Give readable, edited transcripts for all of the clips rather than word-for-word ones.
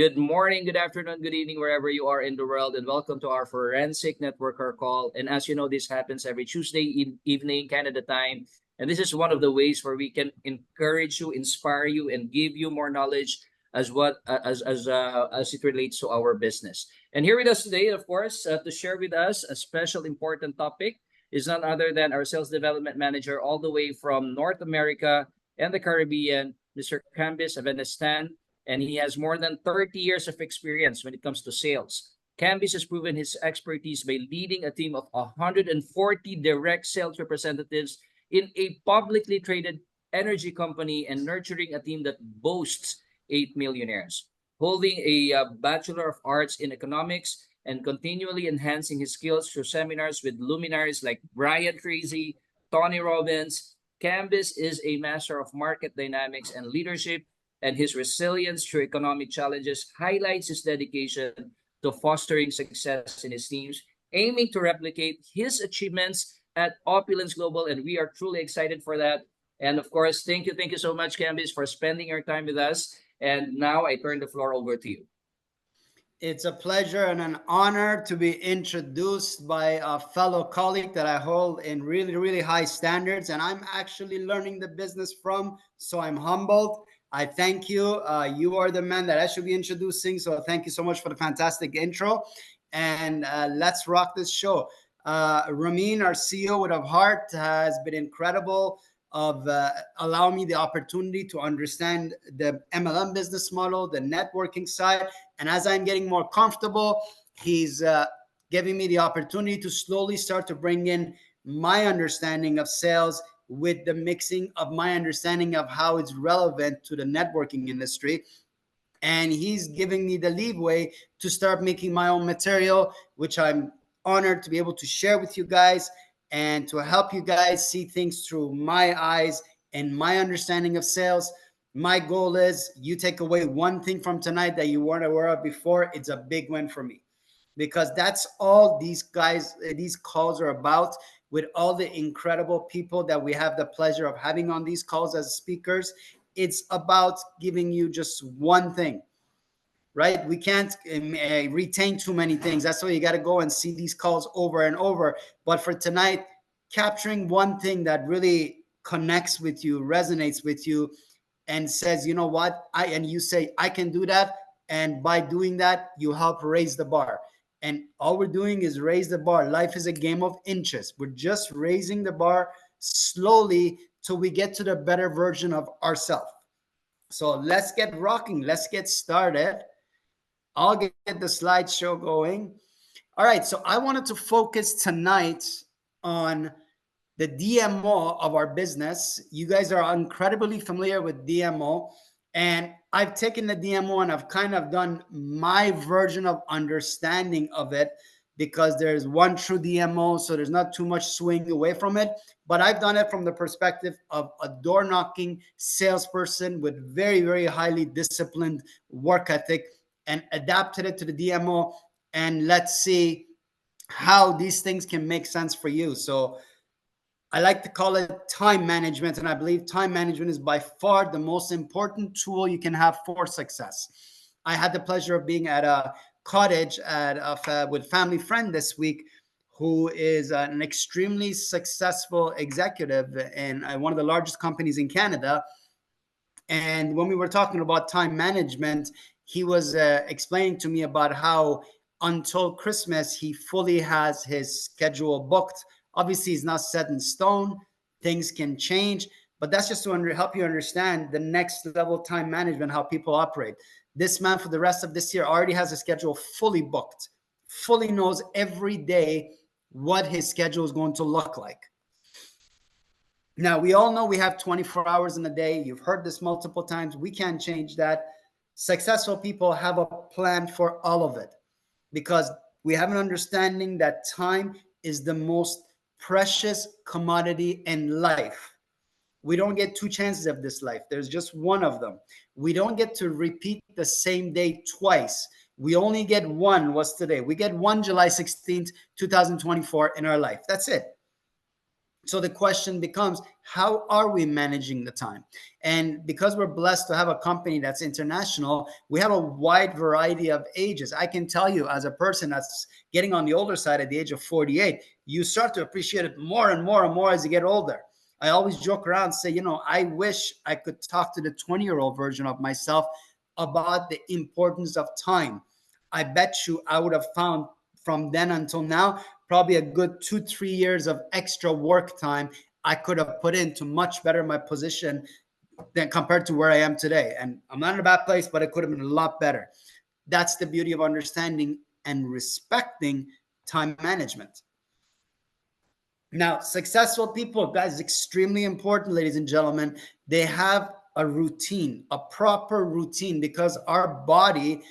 Good morning, good afternoon, good evening, wherever you are in the world, and welcome to our Forensic Networker call. And as you know, this happens every Tuesday evening, Canada time. And this is one of the ways where we can encourage you, inspire you, and give you more knowledge as it relates to our business. And here with us today, of course, to share with us a special important topic is none other than our sales development manager, all the way from North America and the Caribbean, Mr. Cambis Avenestan, and he has more than 30 years of experience when it comes to sales. Cambis has proven his expertise by leading a team of 140 direct sales representatives in a publicly traded energy company and nurturing a team that boasts 8 millionaires. Holding a Bachelor of Arts in Economics and continually enhancing his skills through seminars with luminaries like Brian Tracy, Tony Robbins, Cambis is a master of market dynamics and leadership, and his resilience through economic challenges highlights his dedication to fostering success in his teams, aiming to replicate his achievements at Opulence Global. And we are truly excited for that. And of course, thank you so much, Cambis, for spending your time with us. And now I turn the floor over to you. It's a pleasure and an honor to be introduced by a fellow colleague that I hold in really, really high standards, and I'm actually learning the business from, so I'm humbled. I thank you. You are the man that I should be introducing, so thank you so much for the fantastic intro, and let's rock this show. Ramin, our CEO with of heart, has been incredible of allowing me the opportunity to understand the MLM business model, the networking side. And as I'm getting more comfortable, he's giving me the opportunity to slowly start to bring in my understanding of sales with the mixing of my understanding of how it's relevant to the networking industry. And he's giving me the leeway to start making my own material, which I'm honored to be able to share with you guys and to help you guys see things through my eyes and my understanding of sales. My goal is you take away one thing from tonight that you weren't aware of before. It's a big win for me, because that's all these guys, these calls are about, with all the incredible people that we have the pleasure of having on these calls as speakers. It's about giving you just one thing, right? We can't retain too many things. That's why you got to go and see these calls over and over. But for tonight, capturing one thing that really connects with you, resonates with you, and says, you know what, and you say, I can do that. And by doing that, you help raise the bar. And all we're doing is raise the bar. Life is a game of inches. We're just raising the bar slowly till we get to the better version of ourselves. So let's get rocking. Let's get started. I'll get the slideshow going. All right, so I wanted to focus tonight on the DMO of our business. You guys are incredibly familiar with DMO, and I've taken the DMO and I've kind of done my version of understanding of it, because there's one true DMO, so there's not too much swing away from it. But I've done it from the perspective of a door knocking salesperson with very, very highly disciplined work ethic, and adapted it to the DMO. And let's see how these things can make sense for you. So I like to call it time management, and I believe time management is by far the most important tool you can have for success. I had the pleasure of being at a cottage with family friend this week, who is an extremely successful executive in one of the largest companies in Canada. And when we were talking about time management, he was explaining to me about how until Christmas, he fully has his schedule booked. Obviously, it's not set in stone. Things can change, but that's just to help you understand the next level time management, how people operate. This man, for the rest of this year, already has a schedule fully booked, fully knows every day what his schedule is going to look like. Now, we all know we have 24 hours in a day. You've heard this multiple times. We can't change that. Successful people have a plan for all of it, because we have an understanding that time is the most precious commodity in life. We don't get two chances of this life. There's just one of them. We don't get to repeat the same day twice. We only get one. What's today? We get one July 16th, 2024 in our life. That's it. So the question becomes, how are we managing the time? And because we're blessed to have a company that's international, we have a wide variety of ages. I can tell you, as a person that's getting on the older side at the age of 48, you start to appreciate it more and more and more as you get older. I always joke around and say, I wish I could talk to the 20-year-old version of myself about the importance of time. I bet you I would have found from then until now probably a good 2-3 years of extra work time I could have put in to much better my position than compared to where I am today. And I'm not in a bad place, but it could have been a lot better. That's the beauty of understanding and respecting time management. Now, successful people, guys, extremely important, ladies and gentlemen. They have a routine, a proper routine, because our body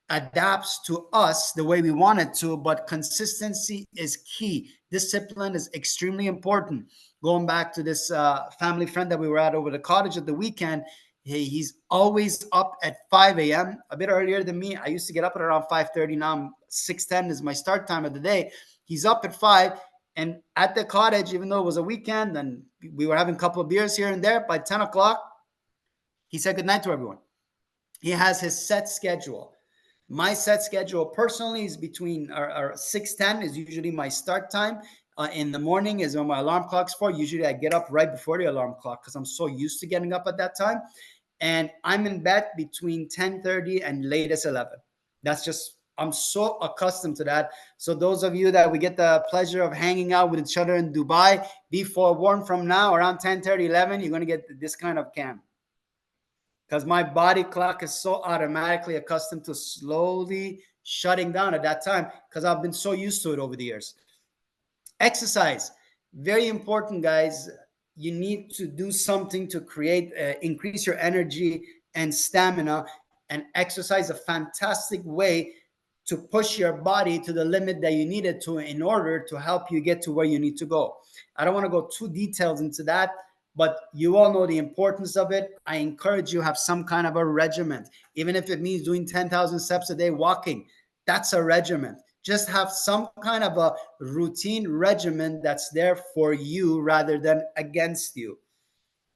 adapts to us the way we want it to, but consistency is key. Discipline is extremely important. Going back to this family friend that we were at over the cottage at the weekend, he's always up at 5 a.m., a bit earlier than me. I used to get up at around 5:30. Now I'm 6:10 is my start time of the day. He's up at 5, and at the cottage, even though it was a weekend and we were having a couple of beers here and there, by 10 o'clock, he said goodnight to everyone. He has his set schedule. My set schedule personally is between 6:10 is usually my start time. In the morning is when my alarm clock's for. Usually I get up right before the alarm clock because I'm so used to getting up at that time. And I'm in bed between 10:30 and latest 11. That's just, I'm so accustomed to that. So those of you that we get the pleasure of hanging out with each other in Dubai, be forewarned, from now around 10:30, 11, you're going to get this kind of cam, because my body clock is so automatically accustomed to slowly shutting down at that time because I've been so used to it over the years. Exercise, very important, guys. You need to do something to create, increase your energy and stamina, and exercise a fantastic way to push your body to the limit that you need it to in order to help you get to where you need to go. I don't want to go too detailed into that, but you all know the importance of it. I encourage you to have some kind of a regimen, even if it means doing 10,000 steps a day walking. That's a regimen. Just have some kind of a routine regimen that's there for you rather than against you.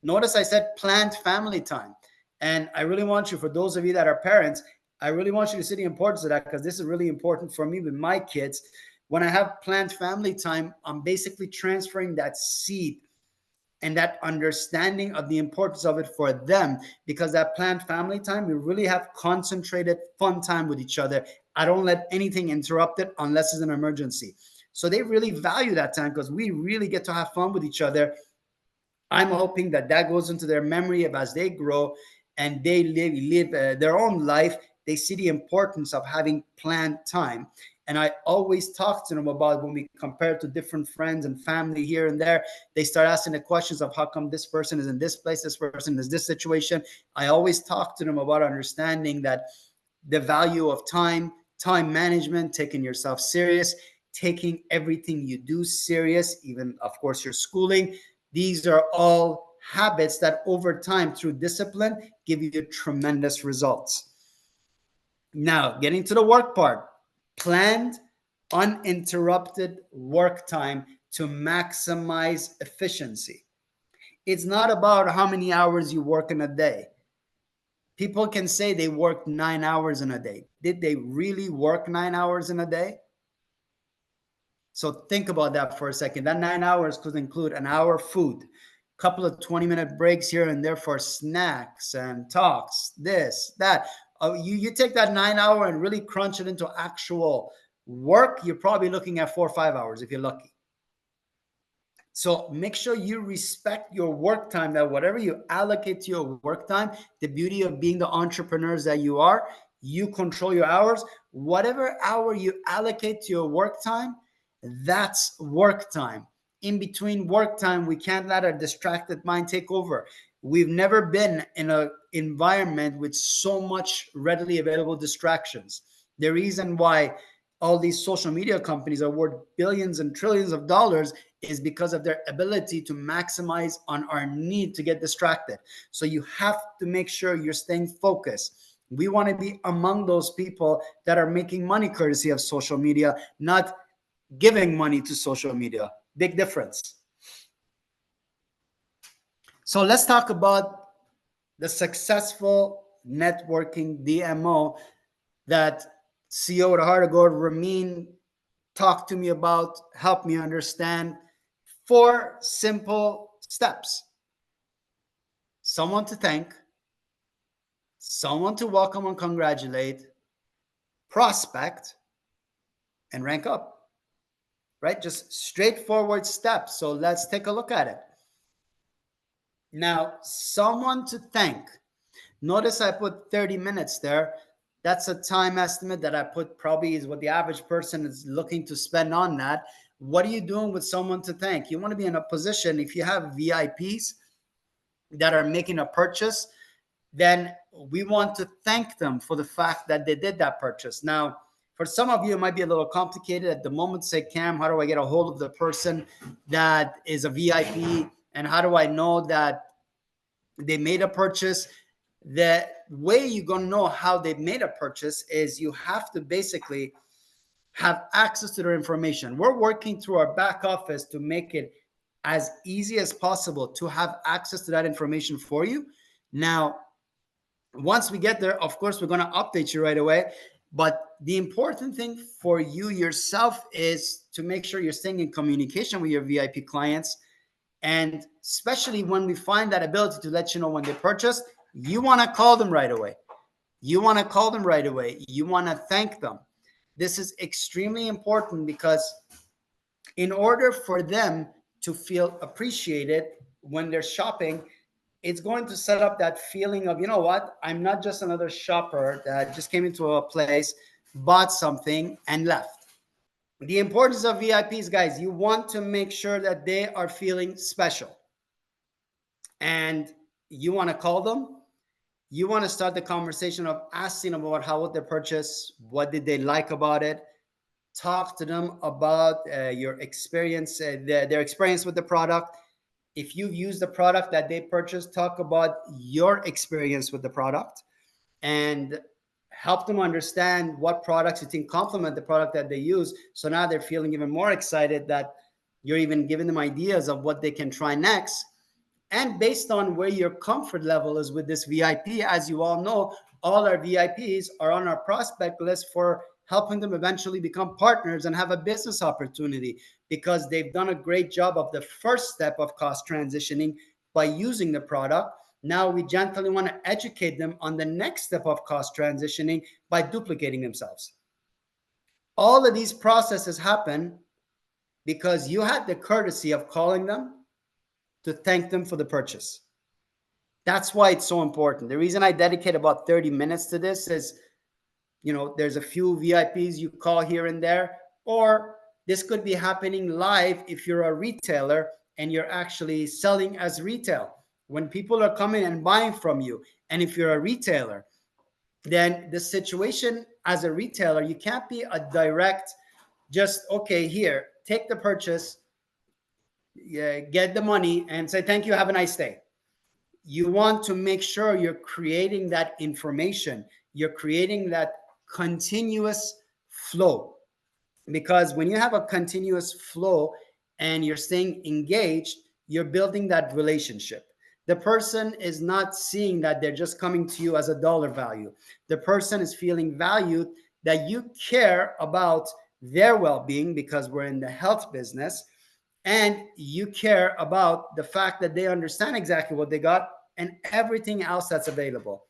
Notice I said planned family time. And I really want you, for those of you that are parents, I really want you to see the importance of that, because this is really important for me with my kids. When I have planned family time, I'm basically transferring that seed and that understanding of the importance of it for them, because that planned family time, we really have concentrated fun time with each other. I don't let anything interrupt it unless it's an emergency. So they really value that time because we really get to have fun with each other. I'm hoping that that goes into their memory of as they grow and they live their own life. They see the importance of having planned time. And I always talk to them about, when we compare to different friends and family here and there, they start asking the questions of how come this person is in this place, this person is this situation. I always talk to them about understanding that the value of time, time management, taking yourself serious, taking everything you do serious, even, of course, your schooling. These are all habits that over time, through discipline, give you tremendous results. Now, getting to the work part, planned, uninterrupted work time to maximize efficiency. It's not about how many hours you work in a day. People can say they worked 9 hours in a day. Did they really work 9 hours in a day? So think about that for a second. That 9 hours could include an hour food, a couple of 20-minute breaks here and there for snacks and talks, this, that. You take that 9 hour and really crunch it into actual work, you're probably looking at 4 or 5 hours if you're lucky. So make sure you respect your work time, that whatever you allocate to your work time, the beauty of being the entrepreneurs that you are, you control your hours. Whatever hour you allocate to your work time, that's work time. In between work time, we can't let our distracted mind take over. We've never been in an environment with so much readily available distractions. The reason why all these social media companies are worth billions and trillions of dollars is because of their ability to maximize on our need to get distracted. So you have to make sure you're staying focused. We want to be among those people that are making money courtesy of social media, not giving money to social media. Big difference. So let's talk about the successful networking DMO that CEO with a heart of gold, Ramin, talked to me about, helped me understand 4 simple steps: someone to thank, someone to welcome and congratulate, prospect, and rank up. Right? Just straightforward steps. So let's take a look at it. Now, someone to thank. Notice I put 30 minutes there. That's a time estimate that I put, probably is what the average person is looking to spend on that. What are you doing with someone to thank? You want to be in a position, if you have VIPs that are making a purchase, then we want to thank them for the fact that they did that purchase. Now, for some of you, it might be a little complicated at the moment. Say, Cam, how do I get a hold of the person that is a VIP? And how do I know that they made a purchase? The way you're going to know how they made a purchase is you have to basically have access to their information. We're working through our back office to make it as easy as possible to have access to that information for you. Now, once we get there, of course, we're going to update you right away. But the important thing for you yourself is to make sure you're staying in communication with your VIP clients. And especially when we find that ability to let you know when they purchased, you want to call them right away. You want to call them right away. You want to thank them. This is extremely important because in order for them to feel appreciated when they're shopping, it's going to set up that feeling of, you know what, I'm not just another shopper that just came into a place, bought something, and left. The importance of VIPs, guys, you want to make sure that they are feeling special. And you want to call them. You want to start the conversation of asking them about how was their purchase, what did they like about it. Talk to them about your experience, their experience with the product. If you've used the product that they purchased, talk about your experience with the product and help them understand what products you think complement the product that they use. So now they're feeling even more excited that you're even giving them ideas of what they can try next. And based on where your comfort level is with this VIP, as you all know, all our VIPs are on our prospect list for helping them eventually become partners and have a business opportunity because they've done a great job of the first step of cost transitioning by using the product. Now we gently want to educate them on the next step of cost transitioning by duplicating themselves. All of these processes happen because you had the courtesy of calling them to thank them for the purchase. That's why it's so important. The reason I dedicate about 30 minutes to this is, there's a few VIPs you call here and there, or this could be happening live if you're a retailer and you're actually selling as retail. When people are coming and buying from you, and if you're a retailer, then the situation as a retailer, you can't be a direct, just, okay, here, take the purchase, get the money and say, thank you, have a nice day. You want to make sure you're creating that information. You're creating that continuous flow. Because when you have a continuous flow and you're staying engaged, you're building that relationship. The person is not seeing that they're just coming to you as a dollar value. The person is feeling valued, that you care about their well-being because we're in the health business, and you care about the fact that they understand exactly what they got and everything else that's available.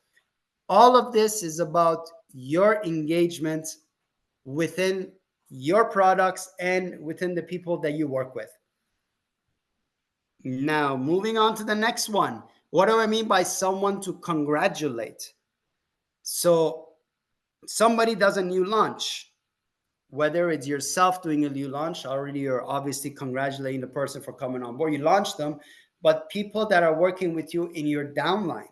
All of this is about your engagement within your products and within the people that you work with. Now, moving on to the next one. What do I mean by someone to congratulate? So somebody does a new launch, whether it's yourself doing a new launch, already you're obviously congratulating the person for coming on board. You launched them, but people that are working with you in your downline,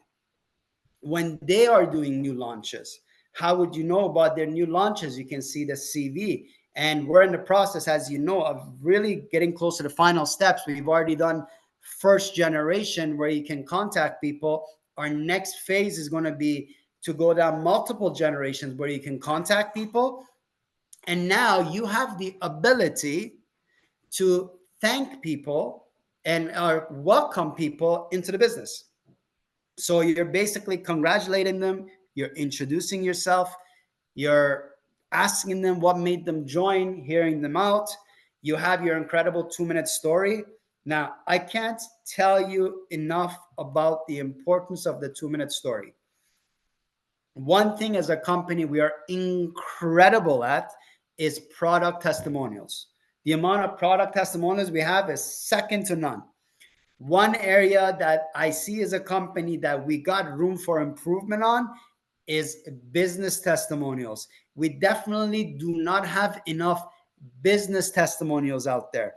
when they are doing new launches, how would you know about their new launches? You can see the CV. And we're in the process, as you know, of really getting close to the final steps. We've already done first generation where you can contact people. Our next phase is going to be to go down multiple generations where you can contact people. And now you have the ability to thank people and welcome people into the business. So you're basically congratulating them, you're introducing yourself, you're asking them what made them join, hearing them out. You have your incredible 2 minute story. Now, I can't tell you enough about the importance of the 2 minute story. One thing as a company we are incredible at is product testimonials. The amount of product testimonials we have is second to none. One area that I see as a company that we got room for improvement on is business testimonials. We definitely do not have enough business testimonials out there.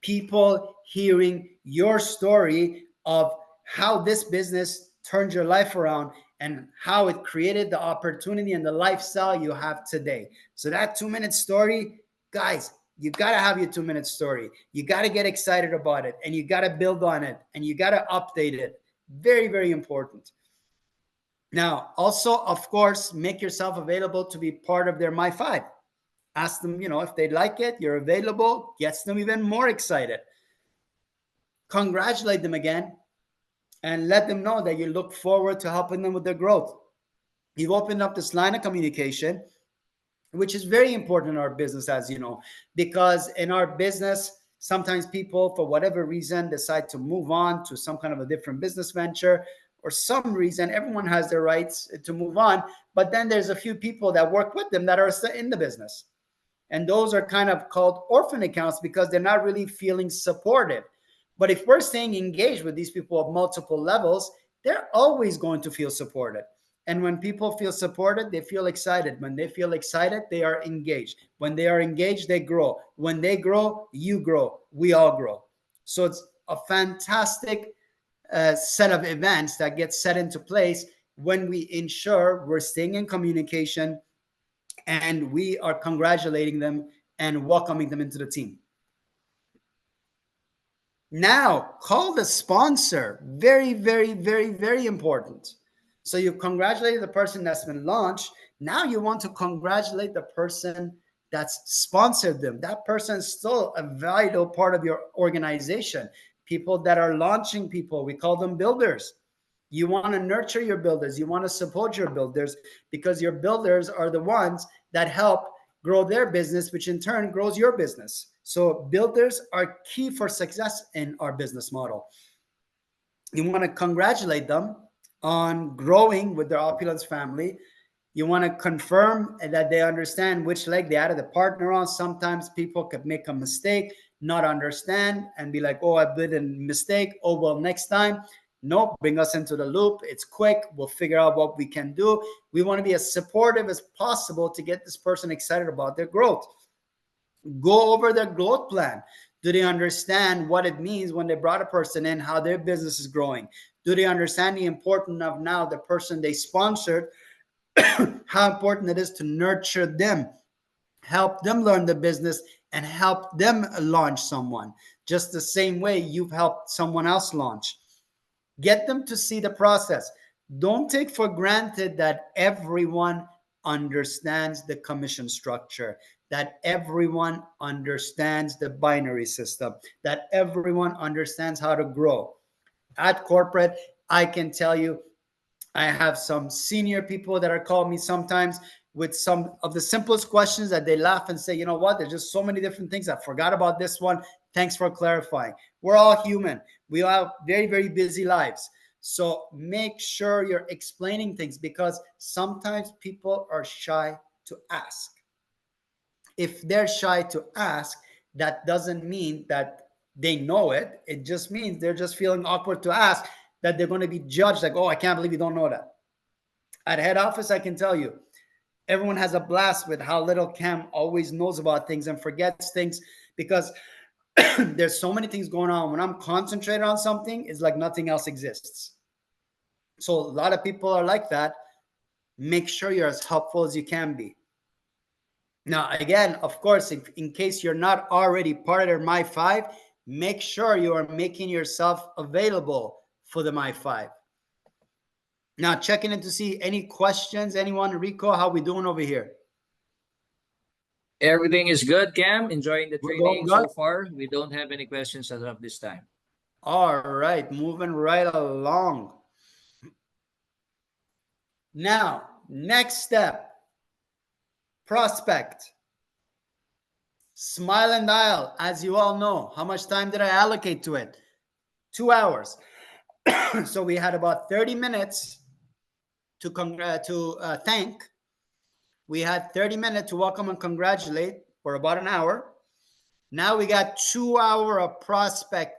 People hearing your story of how this business turned your life around and how it created the opportunity and the lifestyle you have today. So that 2 minute story, guys, you got to have your 2 minute story. You got to get excited about it, and you got to build on it, and you got to update it. Very, very important. Now, also, of course, make yourself available to be part of their My Five. Ask them, if they like it, you're available, gets them even more excited. Congratulate them again and let them know that you look forward to helping them with their growth. You've opened up this line of communication, which is very important in our business, as you know, because in our business, sometimes people, for whatever reason, decide to move on to some kind of a different business venture, or some reason. Everyone has their rights to move on, but then there's a few people that work with them that are still in the business. And those are kind of called orphan accounts because they're not really feeling supported. But if we're staying engaged with these people at multiple levels, they're always going to feel supported. And when people feel supported, they feel excited. When they feel excited, they are engaged. When they are engaged, they grow. When they grow, you grow. We all grow. So it's a fantastic set of events that get set into place when we ensure we're staying in communication and we are congratulating them and welcoming them into the team. Now, call the sponsor. Very, very, very, very important. So you congratulated the person that's been launched. Now you want to congratulate the person that's sponsored them. That person is still a vital part of your organization. People that are launching people, we call them builders. You want to nurture your builders. You want to support your builders because your builders are the ones that help grow their business, which in turn grows your business. So builders are key for success in our business model. You want to congratulate them on growing with their opulence family. You want to confirm that they understand which leg they added a partner on. Sometimes people could make a mistake, not understand, and be like, oh, I did a mistake. Oh, well, next time. No, bring us into the loop. It's quick. We'll figure out what we can do. We want to be as supportive as possible to get this person excited about their growth. Go over their growth plan. Do they understand what it means when they brought a person in, how their business is growing? Do they understand the importance of now the person they sponsored, how important it is to nurture them, help them learn the business, and help them launch someone, just the same way you've helped someone else launch. Get them to see the process. Don't take for granted that everyone understands the commission structure, that everyone understands the binary system, that everyone understands how to grow. At corporate, I can tell you, I have some senior people that are calling me sometimes with some of the simplest questions that they laugh and say, you know what, there's just so many different things. I forgot about this one. Thanks for clarifying. We're all human. We all have very, very busy lives. So make sure you're explaining things because sometimes people are shy to ask. If they're shy to ask, that doesn't mean that they know it. It just means they're just feeling awkward to ask, that they're going to be judged like, oh, I can't believe you don't know that. At head office, I can tell you, everyone has a blast with how little Cam always knows about things and forgets things because there's so many things going on. When I'm concentrated on something, it's like nothing else exists. So a lot of people are like that. Make sure you're as helpful as you can be. Now, again, of course, if in case you're not already part of their My Five, make sure you are making yourself available for the My Five. Now, checking in to see any questions. Anyone, Rico, how we doing over here? Everything is good, Cam. Enjoying the We're going training good. so far. We don't have any questions as of this time. All right, moving right along. Now, next step, prospect. Smile and dial, as you all know. How much time did I allocate to it? 2 hours. So we had about 30 minutes to thank. We had 30 minutes to welcome and congratulate for about an hour. Now we got 2 hours of prospect.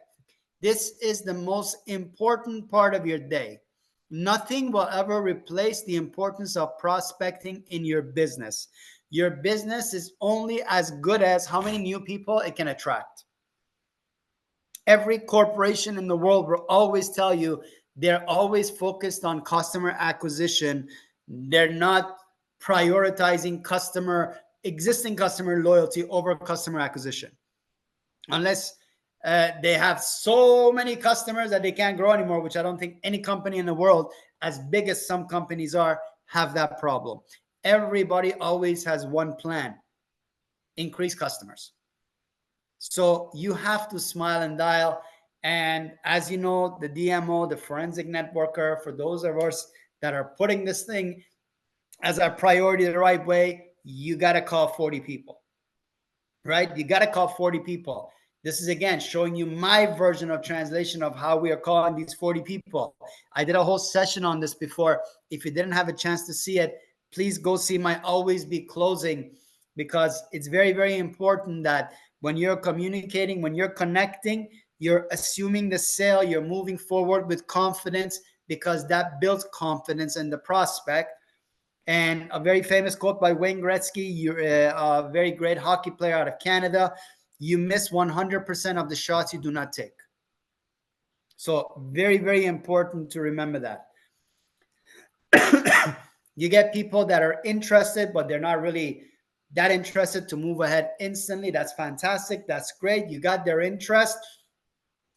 This is the most important part of your day. Nothing will ever replace the importance of prospecting in your business. Your business is only as good as how many new people it can attract. Every corporation in the world will always tell you they're always focused on customer acquisition. They're not prioritizing existing customer loyalty over customer acquisition. Unless they have so many customers that they can't grow anymore, which I don't think any company in the world, as big as some companies are, have that problem. Everybody always has one plan: increase customers. So you have to smile and dial. And as you know, the DMO, the forensic networker, for those of us that are putting this thing as our priority the right way, you got to call 40 people, right? You got to call 40 people. This is again showing you my version of translation of how we are calling these 40 people. I did a whole session on this before. If you didn't have a chance to see it, please go see my Always Be Closing, because it's very, very important that when you're communicating, when you're connecting, you're assuming the sale, you're moving forward with confidence, because that builds confidence in the prospect. And a very famous quote by Wayne Gretzky, you're a very great hockey player out of Canada: you miss 100% of the shots you do not take. So very, very important to remember that. You get people that are interested, but they're not really that interested to move ahead instantly. That's fantastic. That's great. You got their interest.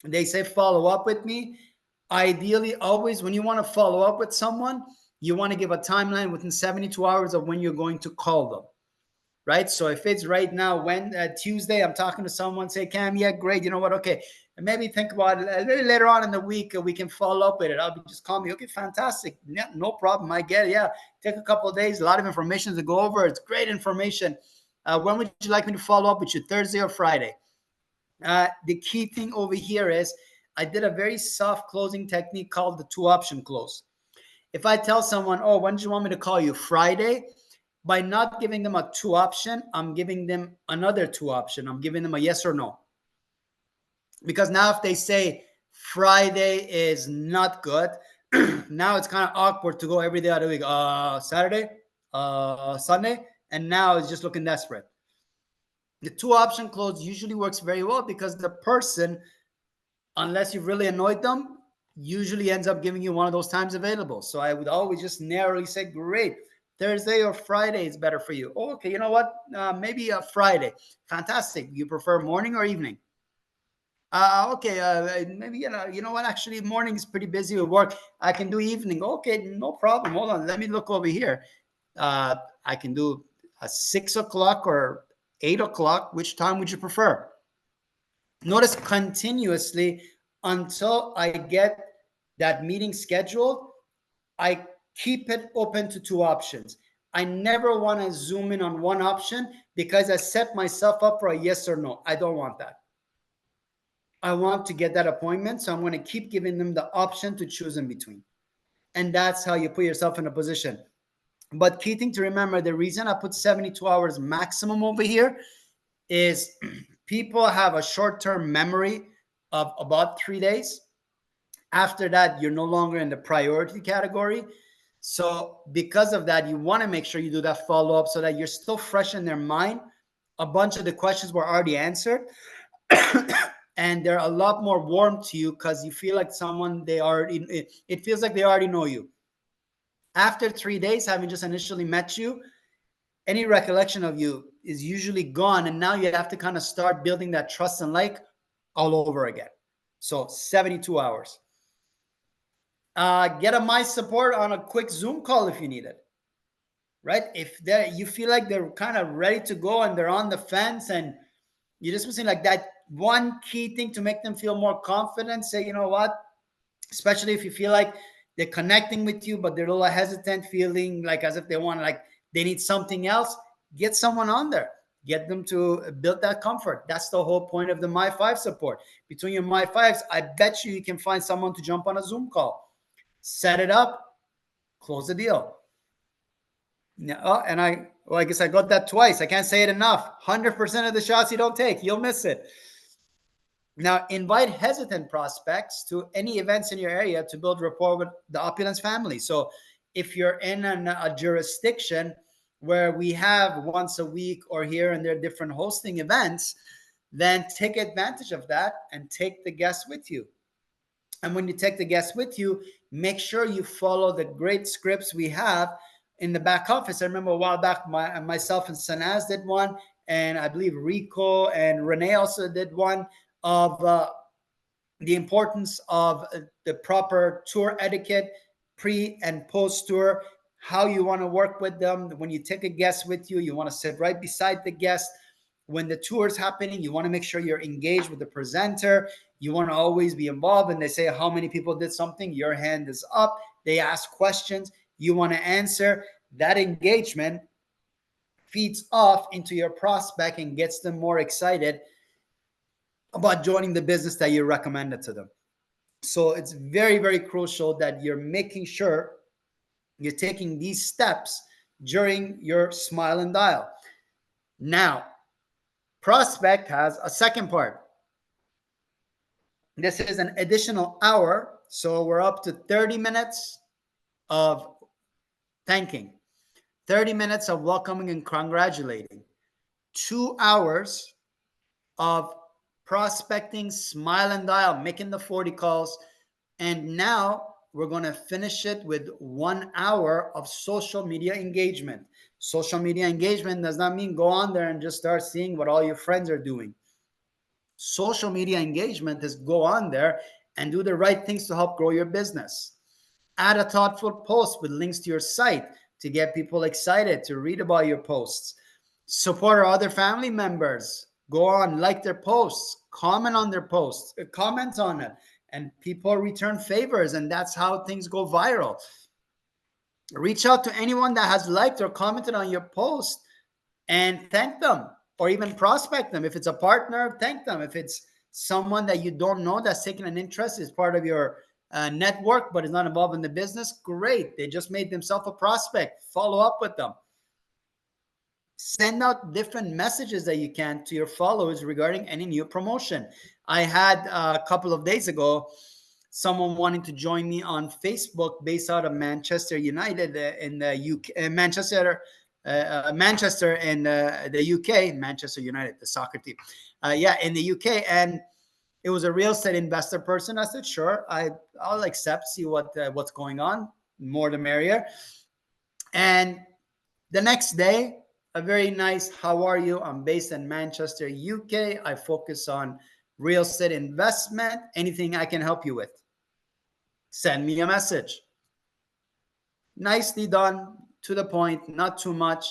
They say, follow up with me. Ideally, always when you want to follow up with someone, you want to give a timeline within 72 hours of when you're going to call them, right? So if it's right now, when Tuesday, I'm talking to someone, say, Cam, yeah, great. You know what? Okay. And maybe think about it. Maybe later on in the week, we can follow up with it. I'll be just call me. Okay, fantastic. Yeah, no problem. I get it. Yeah. Take a couple of days, a lot of information to go over. It's great information. When would you like me to follow up with you, Thursday or Friday? The key thing over here is I did a very soft closing technique called the 2-option close. If I tell someone, oh, when do you want me to call you? Friday. By not giving them a 2-option, I'm giving them another 2-option. I'm giving them a yes or no. Because now if they say Friday is not good, now it's kind of awkward to go every day of the week. Saturday, Sunday, and now it's just looking desperate. The 2-option close usually works very well because the person, unless you've really annoyed them, usually ends up giving you one of those times available. So I would always just narrowly say, great, Thursday or Friday is better for you. Oh, okay, you know what? Maybe a Friday. Fantastic. You prefer morning or evening? Okay, maybe you know what? Actually, morning is pretty busy with work. I can do evening. Okay, no problem. Hold on, let me look over here. I can do a 6 o'clock or 8 o'clock. Which time would you prefer? Notice continuously until I get that meeting scheduled, I keep it open to 2 options. I never want to zoom in on one option because I set myself up for a yes or no. I don't want that. I want to get that appointment, so I'm going to keep giving them the option to choose in between. And that's how you put yourself in a position. But key thing to remember, the reason I put 72 hours maximum over here is people have a short-term memory of about 3 days. After that, you're no longer in the priority category. So because of that, you want to make sure you do that follow-up so that you're still fresh in their mind. A bunch of the questions were already answered. And they're a lot more warm to you because you feel like someone they already, it feels like they already know you. After 3 days, having just initially met you, any recollection of you is usually gone. And now you have to kind of start building that trust and like all over again. So 72 hours. Get a my support on a quick Zoom call if you need it. right? If they you feel like they're kind of ready to go and they're on the fence, and you're just missing like that one key thing to make them feel more confident, say, you know what, especially if you feel like they're connecting with you, but they're a little hesitant, feeling like as if they want to, like they need something else, get someone on there. Get them to build that comfort. That's the whole point of the My Five support. Between your My Fives, I bet you can find someone to jump on a Zoom call, set it up, close the deal. Yeah, oh, and well, I guess I got that twice. I can't say it enough. 100% of the shots you don't take, you'll miss it. Now, invite hesitant prospects to any events in your area to build rapport with the Opulence family. So, if you're in a jurisdiction where we have once a week or here and there different hosting events, then take advantage of that and take the guests with you. And when you take the guests with you, make sure you follow the great scripts we have in the back office. I remember a while back, myself and Sanaz did one, and I believe Rico and Renee also did one of the importance of the proper tour etiquette, pre and post tour, how you want to work with them. When you take a guest with you, you want to sit right beside the guest. When the tour is happening, you want to make sure you're engaged with the presenter. You want to always be involved. And they say how many people did something, your hand is up. They ask questions, you want to answer. That engagement feeds off into your prospect and gets them more excited about joining the business that you recommended to them. So it's very, very crucial that you're making sure you're taking these steps during your smile and dial. Now, prospect has a second part. This is an additional hour. So we're up to 30 minutes of thanking, 30 minutes of welcoming and congratulating, 2 hours of prospecting, smile and dial, making the 40 calls. And now we're going to finish it with 1 hour of social media engagement. Social media engagement does not mean go on there and just start seeing what all your friends are doing. Social media engagement is go on there and do the right things to help grow your business. Add a thoughtful post with links to your site to get people excited to read about your posts. Support our other family members. Go on, like their posts, comment on their posts, comment on it, and people return favors, and that's how things go viral. Reach out to anyone that has liked or commented on your post and thank them, or even prospect them. If it's a partner, thank them. If it's someone that you don't know that's taking an interest, is part of your network but is not involved in the business, great. They just made themselves a prospect. Follow up with them. Send out different messages that you can to your followers regarding any new promotion. I had a couple of days ago someone wanting to join me on Facebook based out of Manchester United in the UK, Manchester in the UK, Manchester United, the soccer team. In the UK. And it was a real estate investor person. I said, sure, I'll accept, see what's going on. More the merrier. And the next day, a very nice, how are you? I'm based in Manchester, UK. I focus on real estate investment. Anything I can help you with? Send me a message. Nicely done, to the point, not too much.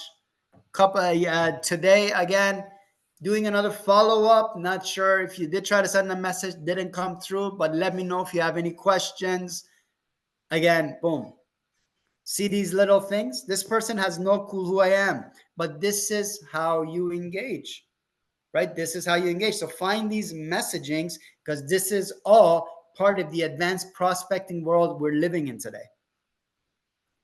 Today, again, doing another follow-up. Not sure if you did try to send a message, didn't come through, but let me know if you have any questions. Again, boom. See these little things? This person has no clue who I am, but this is how you engage, right? This is how you engage. So find these messagings, because this is all part of the advanced prospecting world we're living in today,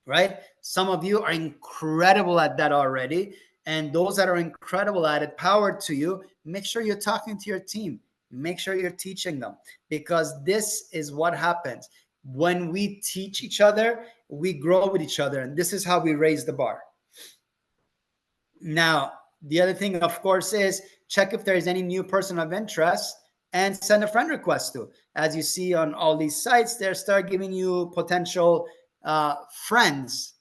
right? Some of you are incredible at that already. And those that are incredible at it, power to you. Make sure you're talking to your team. Make sure you're teaching them, because this is what happens. When we teach each other, we grow with each other. And this is how we raise the bar. Now, the other thing, of course, is check if there is any new person of interest and send a friend request to. As you see on all these sites, they start giving you potential friends.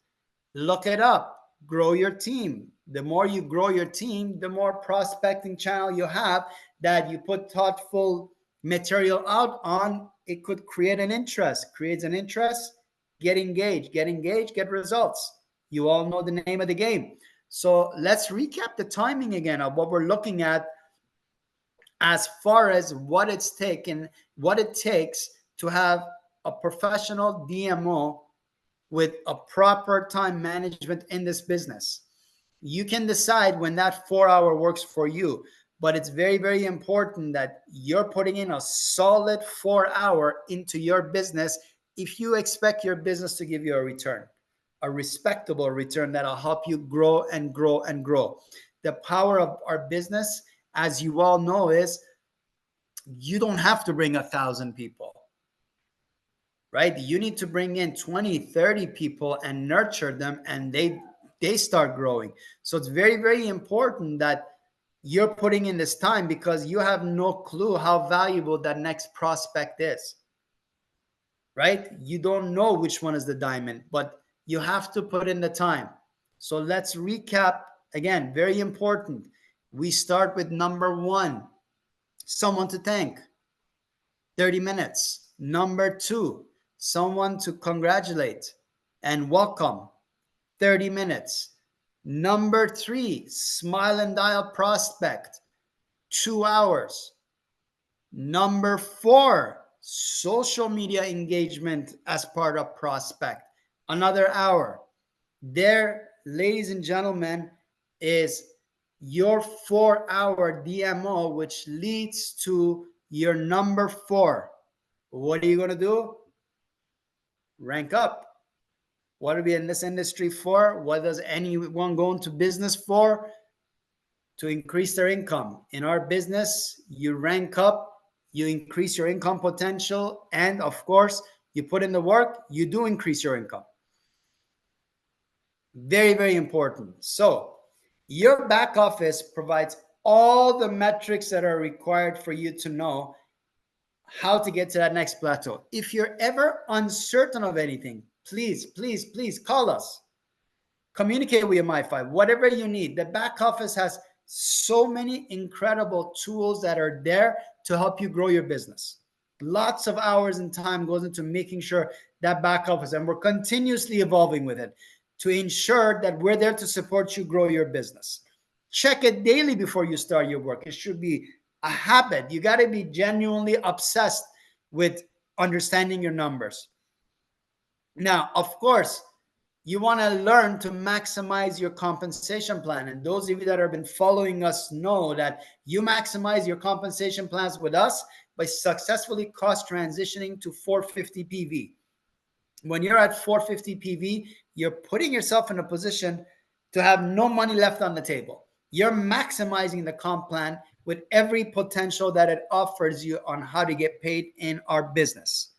Look it up. Grow your team. The more you grow your team, the more prospecting channel you have that you put thoughtful material out on. It could create an interest. Creates an interest. Get engaged. Get engaged. Get results. You all know the name of the game. So let's recap the timing again of what we're looking at as far as what it takes to have a professional DMO with a proper time management in this business. You can decide when that 4 hour works for you, but it's very, very important that you're putting in a solid 4 hour into your business if you expect your business to give you a return, a respectable return that'll help you grow and grow and grow. The power of our business, as you all know, is you don't have to bring 1,000 people, right? You need to bring in 20, 30 people and nurture them, and they start growing. So it's very, very important that you're putting in this time, because you have no clue how valuable that next prospect is, right? You don't know which one is the diamond, but you have to put in the time. So let's recap again. Very important. We start with number one, someone to thank, 30 minutes. Number two, someone to congratulate and welcome, 30 minutes. Number three, smile and dial prospect, 2 hours. Number four, social media engagement as part of prospect, another hour. There, ladies and gentlemen, is your 4 hour DMO, which leads to your number four. What are you going to do? Rank up. What are we in this industry for? What does anyone go into business for? To increase their income. In our business, you rank up, you increase your income potential, and of course, you put in the work, you do increase your income. Very, very important. So your back office provides all the metrics that are required for you to know how to get to that next plateau. If you're ever uncertain of anything, please, please, please call us. Communicate with your MyFi, whatever you need. The back office has so many incredible tools that are there to help you grow your business. Lots of hours and time goes into making sure that back office, and we're continuously evolving with it to ensure that we're there to support you grow your business. Check it daily before you start your work. It should be a habit. You got to be genuinely obsessed with understanding your numbers. Now, of course, you want to learn to maximize your compensation plan. And those of you that have been following us know that you maximize your compensation plans with us by successfully cost transitioning to 450 PV. When you're at 450 PV, you're putting yourself in a position to have no money left on the table. You're maximizing the comp plan with every potential that it offers you on how to get paid in our business.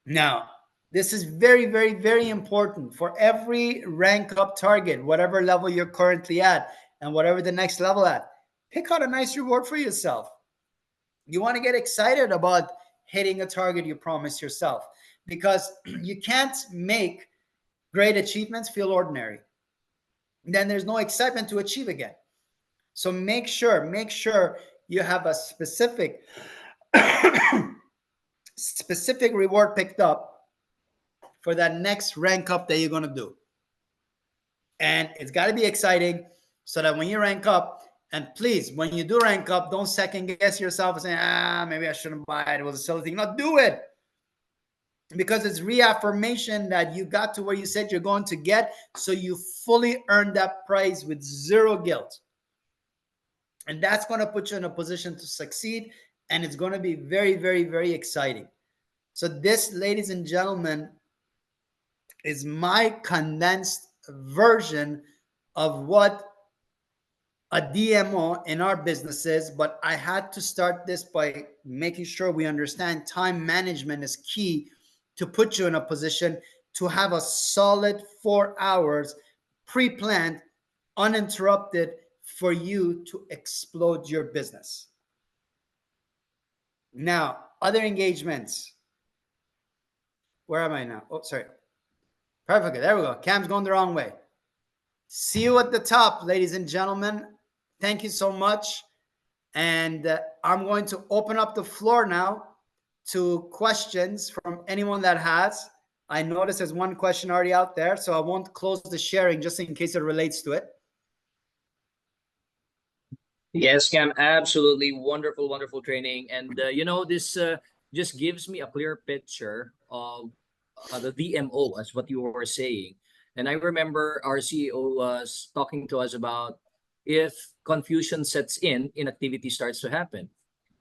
Now, this is very, very, very important. For every rank up target, whatever level you're currently at and whatever the next level at, pick out a nice reward for yourself. You want to get excited about hitting a target you promised yourself, because you can't make great achievements feel ordinary. Then there's no excitement to achieve again. So make sure you have a specific reward picked up for that next rank up that you're going to do. And it's got to be exciting so that when you rank up, and please, when you do rank up, don't second guess yourself and say, maybe I shouldn't buy it. It was a silly thing. No, do it. Because it's reaffirmation that you got to where you said you're going to get, so you fully earned that prize with zero guilt. And that's going to put you in a position to succeed, and it's going to be very, very, very exciting. So this, ladies and gentlemen, is my condensed version of what a DMO in our business is, but I had to start this by making sure we understand time management is key to put you in a position to have a solid 4 hours pre-planned, uninterrupted, for you to explode your business. Now, other engagements. Where am I now? Oh, sorry. Perfect. There we go. Cam's going the wrong way. See you at the top, ladies and gentlemen. Thank you so much. And I'm going to open up the floor now to questions from anyone that has. I noticed there's one question already out there, so I won't close the sharing just in case it relates to it. Yes, Cam, absolutely wonderful, wonderful training. And this just gives me a clear picture of the DMO, as what you were saying. And I remember our CEO was talking to us about if confusion sets in, inactivity starts to happen.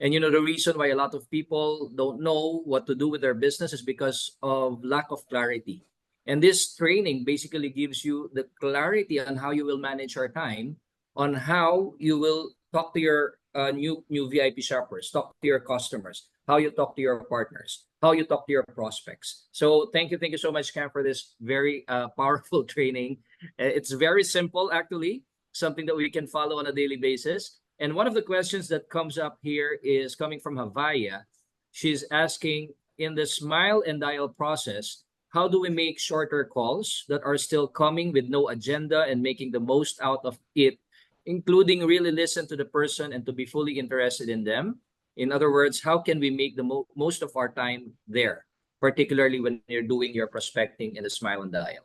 And the reason why a lot of people don't know what to do with their business is because of lack of clarity. And this training basically gives you the clarity on how you will manage your time, on how you will talk to your new VIP shoppers, talk to your customers, how you talk to your partners, how you talk to your prospects. So thank you so much, Cam, for this very powerful training. It's very simple, actually, something that we can follow on a daily basis. And one of the questions that comes up here is coming from Havaya. She's asking, in the smile and dial process, how do we make shorter calls that are still coming with no agenda and making the most out of it, including really listen to the person and to be fully interested in them? In other words, how can we make the most of our time there, particularly when you're doing your prospecting in the smile and dial?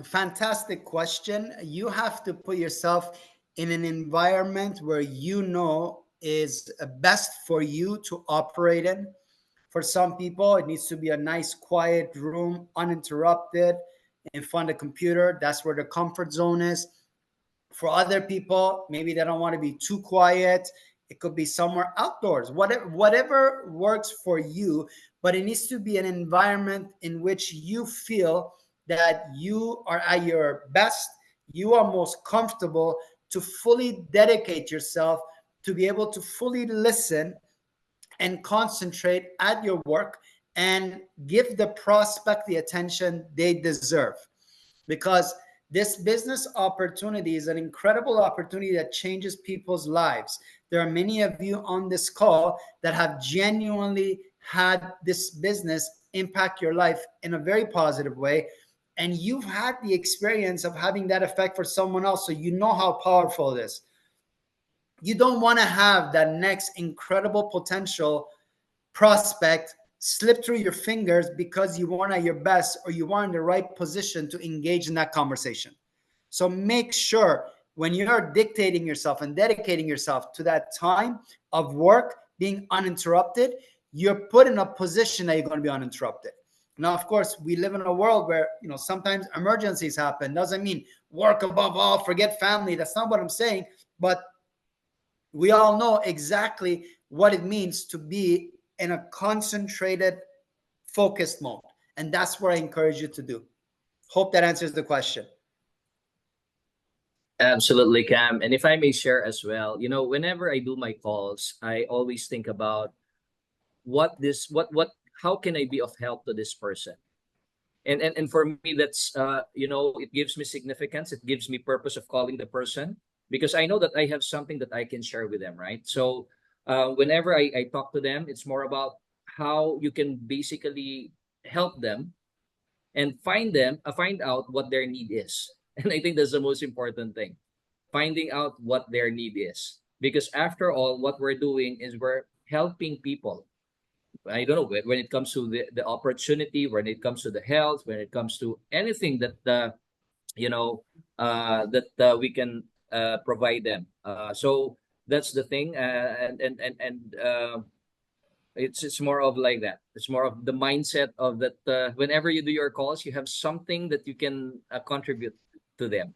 Fantastic question. You have to put yourself in an environment where you know is best for you to operate in. For some people, it needs to be a nice, quiet room, uninterrupted, in front of the computer. That's where the comfort zone is. For other people, maybe they don't want to be too quiet. It could be somewhere outdoors, whatever works for you, but it needs to be an environment in which you feel that you are at your best, you are most comfortable to fully dedicate yourself, to be able to fully listen and concentrate at your work and give the prospect the attention they deserve. Because this business opportunity is an incredible opportunity that changes people's lives. There are many of you on this call that have genuinely had this business impact your life in a very positive way. And you've had the experience of having that effect for someone else. So you know how powerful it is. You don't want to have that next incredible potential prospect slip through your fingers because you weren't at your best or you weren't in the right position to engage in that conversation. So make sure when you're dictating yourself and dedicating yourself to that time of work being uninterrupted, you're put in a position that you're going to be uninterrupted. Now, of course, we live in a world where, sometimes emergencies happen. Doesn't mean work above all, forget family. That's not what I'm saying. But we all know exactly what it means to be in a concentrated, focused mode. And that's what I encourage you to do. Hope that answers the question. Absolutely, Cam. And if I may share as well, whenever I do my calls, I always think about how can I be of help to this person? And for me, that's it gives me significance. It gives me purpose of calling the person, because I know that I have something that I can share with them, right? So whenever I talk to them, it's more about how you can basically help them and find out what their need is. And I think that's the most important thing, finding out what their need is. Because after all, what we're doing is we're helping people. I don't know, when it comes to the opportunity, when it comes to the health, when it comes to anything that we can provide them. So that's the thing, and it's more of like that. It's more of the mindset of that. Whenever you do your calls, you have something that you can contribute to them.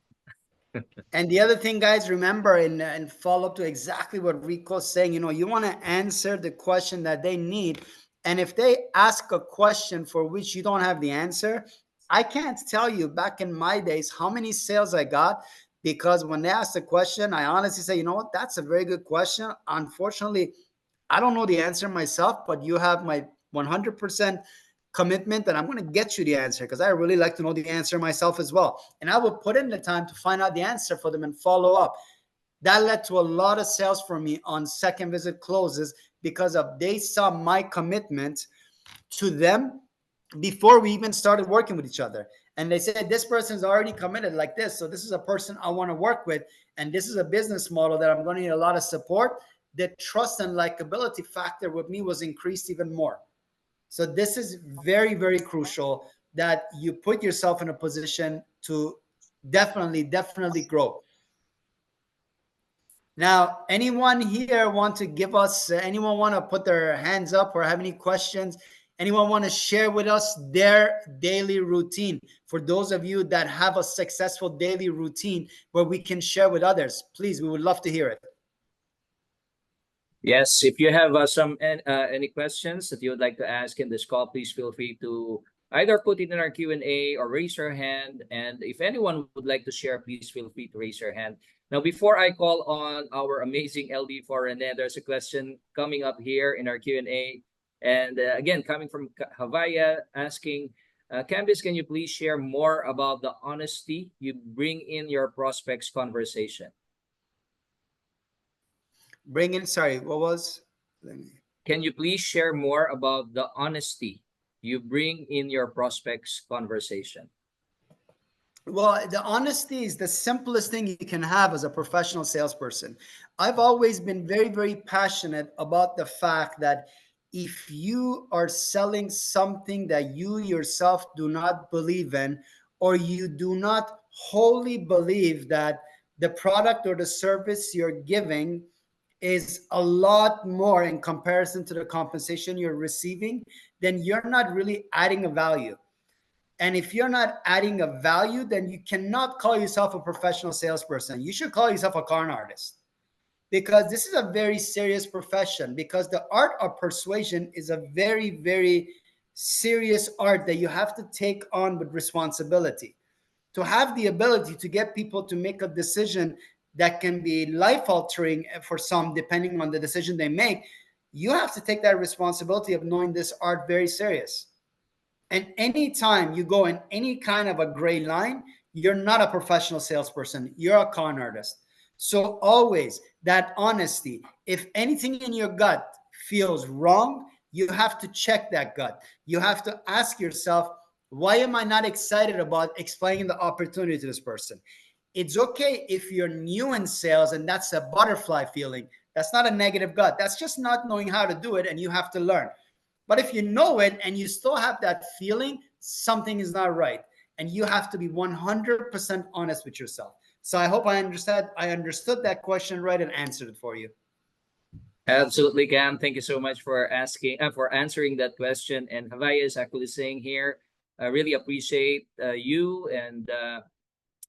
And the other thing, guys, remember and follow up to exactly what Rico's saying. You want to answer the question that they need. And if they ask a question for which you don't have the answer, I can't tell you back in my days how many sales I got, because when they ask the question, I honestly say, you know what, that's a very good question. Unfortunately, I don't know the answer myself, but you have my 100% commitment that I'm going to get you the answer, because I really like to know the answer myself as well. And I will put in the time to find out the answer for them and follow up. That led to a lot of sales for me on second visit closes, because of they saw my commitment to them before we even started working with each other. And they said, this person's already committed like this, so this is a person I want to work with, and this is a business model that I'm going to need a lot of support. The trust and likability factor with me was increased even more. So this is very, very crucial that you put yourself in a position to definitely grow. Now, anyone here want to give us, anyone want to put their hands up or have any questions? Anyone want to share with us their daily routine? For those of you that have a successful daily routine where we can share with others, please, we would love to hear it. Yes, if you have any questions that you would like to ask in this call, please feel free to either put it in our Q&A or raise your hand. And if anyone would like to share, please feel free to raise your hand. Now, before I call on our amazing LD for Rene, there's a question coming up here in our Q&A. And again, coming from Havaya, asking, Candice, can you please share more about the honesty you bring in your prospects conversation? Bring in, sorry, what was? Can you please share more about the honesty you bring in your prospects conversation? Well, the honesty is the simplest thing you can have as a professional salesperson. I've always been very, very passionate about the fact that if you are selling something that you yourself do not believe in, or you do not wholly believe that the product or the service you're giving is a lot more in comparison to the compensation you're receiving, then you're not really adding a value. And if you're not adding a value, then you cannot call yourself a professional salesperson. You should call yourself a con artist, because this is a very serious profession, because the art of persuasion is a very, very serious art that you have to take on with responsibility. To have the ability to get people to make a decision that can be life altering for some, depending on the decision they make, you have to take that responsibility of knowing this art very serious. And anytime you go in any kind of a gray line, you're not a professional salesperson, you're a con artist. So always that honesty. If anything in your gut feels wrong, you have to check that gut. You have to ask yourself, why am I not excited about explaining the opportunity to this person? It's okay if you're new in sales and that's a butterfly feeling. That's not a negative gut. That's just not knowing how to do it, and you have to learn. But if you know it and you still have that feeling, something is not right. And you have to be 100% honest with yourself. So I hope I understood that question right and answered it for you. Absolutely, Cam. Thank you so much for for answering that question. And Havaya is actually saying here, I really appreciate you and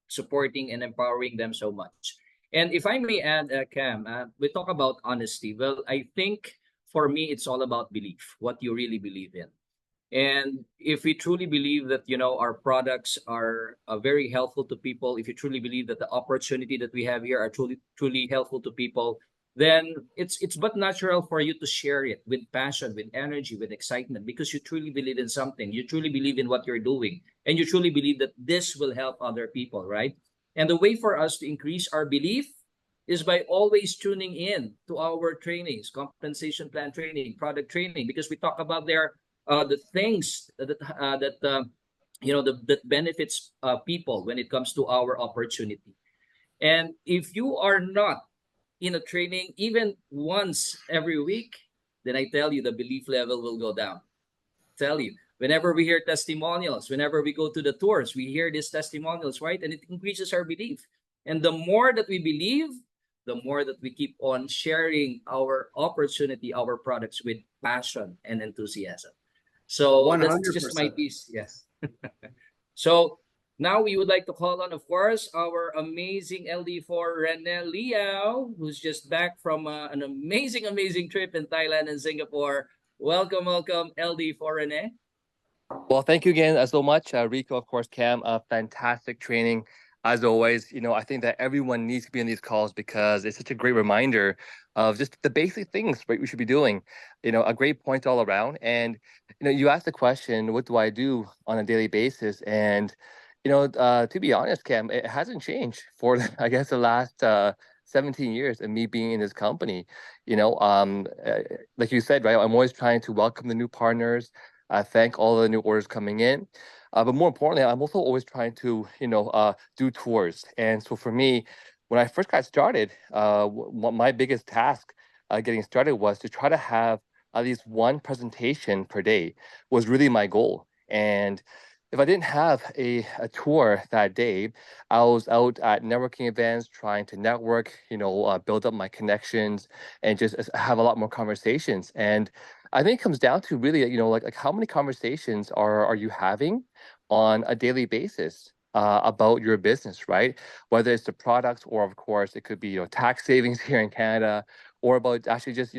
supporting and empowering them so much. And if I may add, Cam, we talk about honesty. Well, I think for me, it's all about belief, what you really believe in. And if we truly believe that, our products are very helpful to people, if you truly believe that the opportunity that we have here are truly helpful to people, then it's but natural for you to share it with passion, with energy, with excitement, because you truly believe in something. You truly believe in what you're doing, and you truly believe that this will help other people, right? And the way for us to increase our belief is by always tuning in to our trainings, compensation plan training, product training, because we talk about the things that benefits people when it comes to our opportunity. And if you are not in a training even once every week, then I tell you the belief level will go down. Tell you, whenever we hear testimonials, whenever we go to the tours, we hear these testimonials, right? And it increases our belief. And the more that we believe, the more that we keep on sharing our opportunity, our products with passion and enthusiasm. So that's just my 100%. piece. Yes. So now we would like to call on, of course, our amazing LD4 Rene Liao, who's just back from an amazing trip in Thailand and Singapore. Welcome, LD4 Rene. Well, thank you again so much, Rico, of course, Cam. Fantastic training as always. I think that everyone needs to be in these calls because it's such a great reminder of just the basic things we should be doing. A great point all around. And you asked the question, what do I do on a daily basis? And to be honest, Cam, it hasn't changed for I guess the last 17 years of me being in this company. Like you said, right? I'm always trying to welcome the new partners. I thank all the new orders coming in. But more importantly, I'm also always trying to, do tours. And so for me, when I first got started, my biggest task getting started was to try to have at least one presentation per day was really my goal. And if I didn't have a tour that day, I was out at networking events trying to network, build up my connections and just have a lot more conversations. And I think it comes down to really, like how many conversations are you having on a daily basis about your business, right? Whether it's the product or, of course, it could be tax savings here in Canada, or about actually just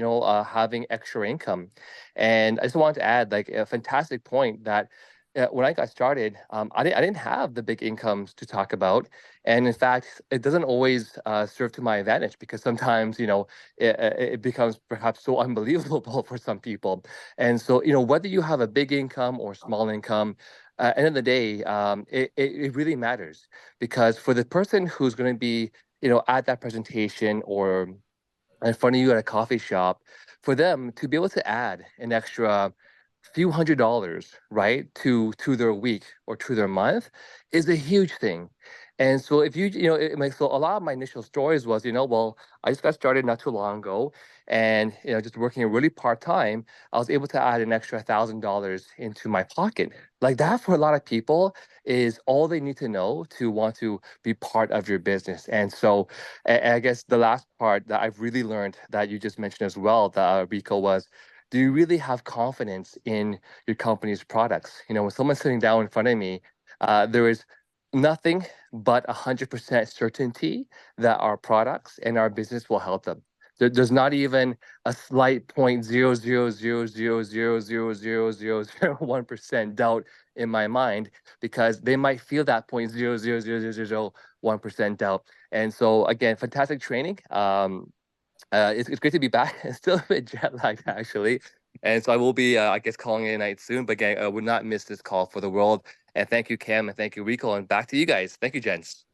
having extra income. And I just wanted to add like a fantastic point that when I got started, I didn't have the big incomes to talk about, and in fact, it doesn't always serve to my advantage because sometimes it becomes perhaps so unbelievable for some people. And so whether you have a big income or small income, end of the day, it really matters because for the person who's going to be at that presentation or in front of you at a coffee shop, for them to be able to add an extra few $100s, right, to their week or to their month is a huge thing. And so if so a lot of my initial stories was, well, I just got started not too long ago, and just working really part time, I was able to add an extra $1,000 into my pocket. Like that for a lot of people is all they need to know to want to be part of your business. And so I guess the last part that I've really learned that you just mentioned as well, that Rico, was, do you really have confidence in your company's products? When someone's sitting down in front of me, there is nothing but 100% certainty that our products and our business will help them. There's not even a slight 0.00000000001% doubt in my mind, because they might feel that 0.0000001% doubt. And so again, fantastic training. It's great to be back. It's still a bit jet lagged actually, and so I will be, I guess, calling it a night soon. But again, I would not miss this call for the world. And thank you, Cam, and thank you, Rico, and back to you guys. Thank you, gents.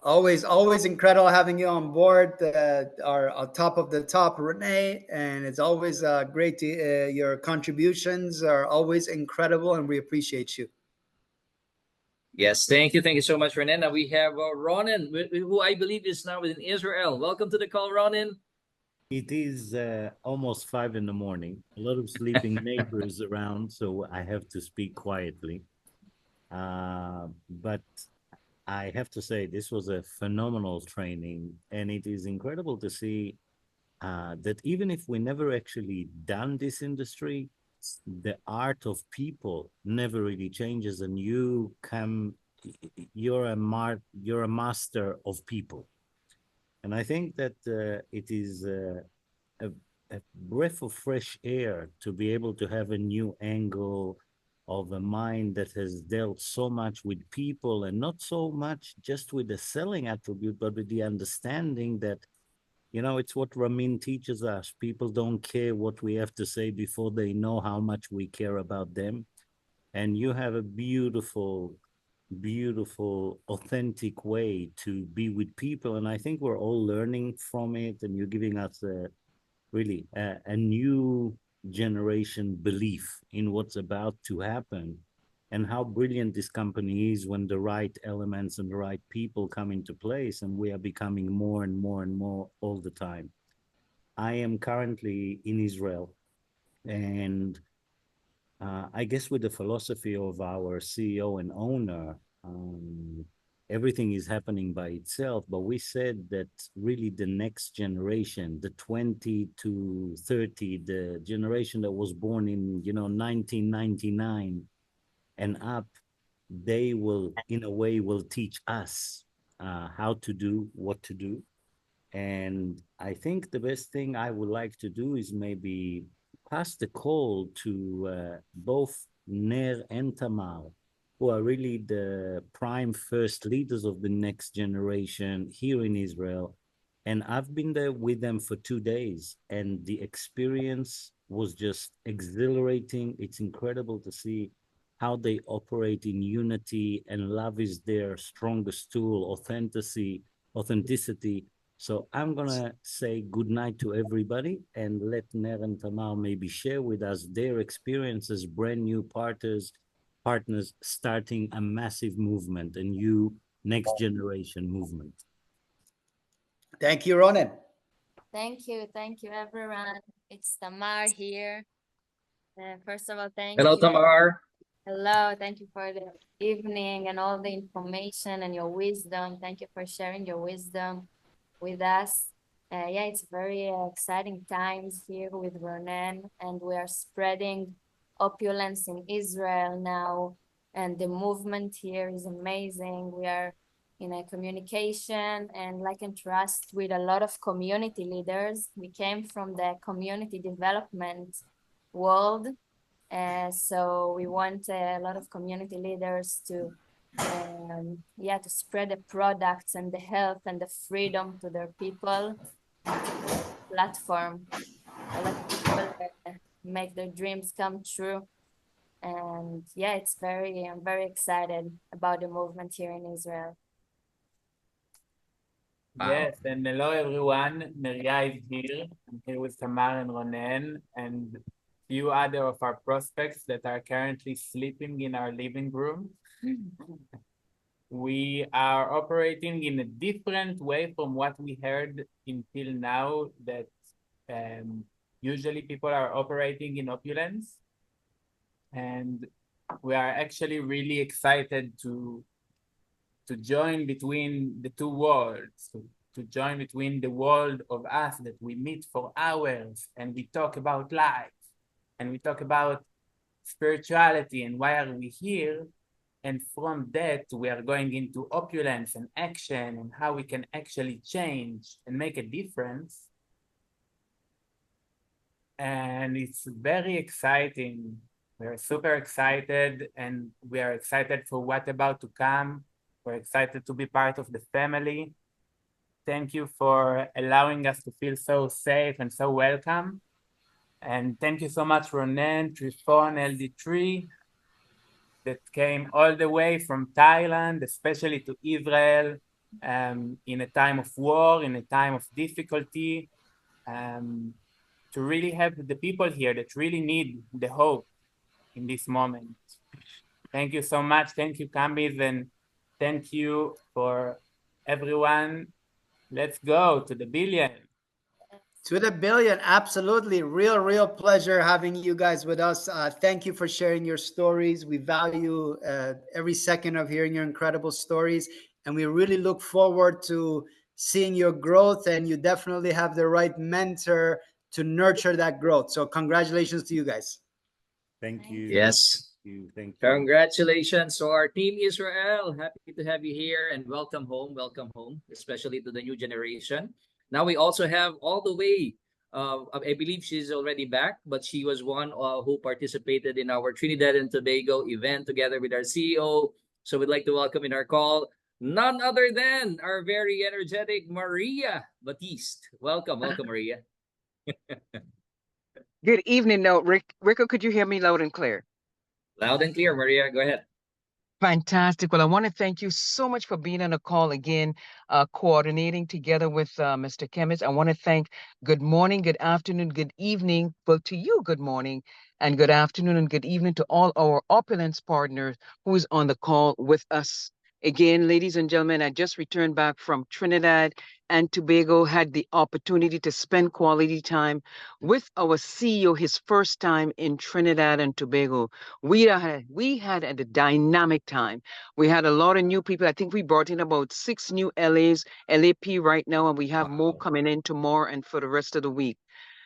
Always incredible having you on board. Our top of the top, Renee, and it's always great to your contributions are always incredible, and we appreciate you. Yes, thank you so much, Renan. Now we have Ronan, who I believe is now in Israel. Welcome to the call, Ronan. It is almost 5 in the morning. A lot of sleeping neighbors around, so I have to speak quietly. But I have to say, this was a phenomenal training, and it is incredible to see that even if we never actually done this industry, the art of people never really changes, and you're a master of people. And I think that it is a, a breath of fresh air to be able to have a new angle of a mind that has dealt so much with people, and not so much just with the selling attribute, but with the understanding that, it's what Ramin teaches us. People don't care what we have to say before they know how much we care about them. And you have a beautiful, authentic way to be with people. And I think we're all learning from it. And you're giving us really a new generation belief in what's about to happen, and how brilliant this company is when the right elements and the right people come into place, and we are becoming more and more and more all the time. I am currently in Israel, and I guess with the philosophy of our CEO and owner, everything is happening by itself. But we said that really the next generation, the 20 to 30, the generation that was born in 1999 and up, they will, in a way, will teach us how to do what to do. And I think the best thing I would like to do is maybe pass the call to both Ner and Tamar, who are really the prime first leaders of the next generation here in Israel. And I've been there with them for 2 days, and the experience was just exhilarating. It's incredible to see how they operate in unity, and love is their strongest tool, authenticity. So I'm gonna say good night to everybody and let Ner and Tamar maybe share with us their experiences, brand new partners starting a massive movement, a new next generation movement. Thank you, Ronan. Thank you, everyone. It's Tamar here. First of all, thank Hello, you. Tamar. Hello, thank you for the evening and all the information and your wisdom. Thank you for sharing your wisdom with us. Yeah, it's very exciting times here with Ronan, and we are spreading opulence in Israel now, and the movement here is amazing. We are in a communication and like and trust with a lot of community leaders. We came from the community development world, so we want a lot of community leaders to yeah, to spread the products and the health and the freedom to their people, platform to let people make their dreams come true. And yeah, I'm very excited about the movement here in Israel. Wow. Yes, and hello everyone. Maria is here. I'm here with Tamar and Ronen and few other of our prospects that are currently sleeping in our living room. We are operating in a different way from what we heard until now, that usually people are operating in opulence. And we are actually really excited to join between the two worlds, to join between the world of us that we meet for hours and we talk about life and we talk about spirituality and why are we here. And from that, we are going into opulence and action and how we can actually change and make a difference. And it's very exciting. We're super excited, and we are excited for what's about to come. We're excited to be part of the family. Thank you for allowing us to feel so safe and so welcome. And thank you so much, Ronen, Trifon, LD3, that came all the way from Thailand, especially to Israel, in a time of war, in a time of difficulty, to really have the people here that really need the hope in this moment. Thank you so much. Thank you, Kambiz, and thank you for everyone. Let's go to the billion. To the billion, absolutely. Real pleasure having you guys with us. Thank you for sharing your stories. We value every second of hearing your incredible stories, and we really look forward to seeing your growth. And you definitely have the right mentor to nurture that growth. So, congratulations to you guys. Thank you. Yes. Thank you. Congratulations to our team Israel. Happy to have you here and welcome home, especially to the new generation. Now we also have all the way, I believe she's already back, but she was one who participated in our Trinidad and Tobago event together with our CEO. So we'd like to welcome in our call none other than our very energetic Maria Batiste. Welcome, Maria. Good evening. No, Rico, could you hear me loud and clear? Loud and clear, Maria. Go ahead. Fantastic. Well, I want to thank you so much for being on the call again, coordinating together with Mr. Chemist. I want to thank good morning, good afternoon, good evening. Well, to you, good morning and good afternoon and good evening to all our opulence partners who is on the call with us. Again, ladies and gentlemen, I just returned back from Trinidad and Tobago, had the opportunity to spend quality time with our CEO, his first time in Trinidad and Tobago. We had a dynamic time. We had a lot of new people. I think we brought in about 6 new LAP right now, and we have more coming in tomorrow and for the rest of the week.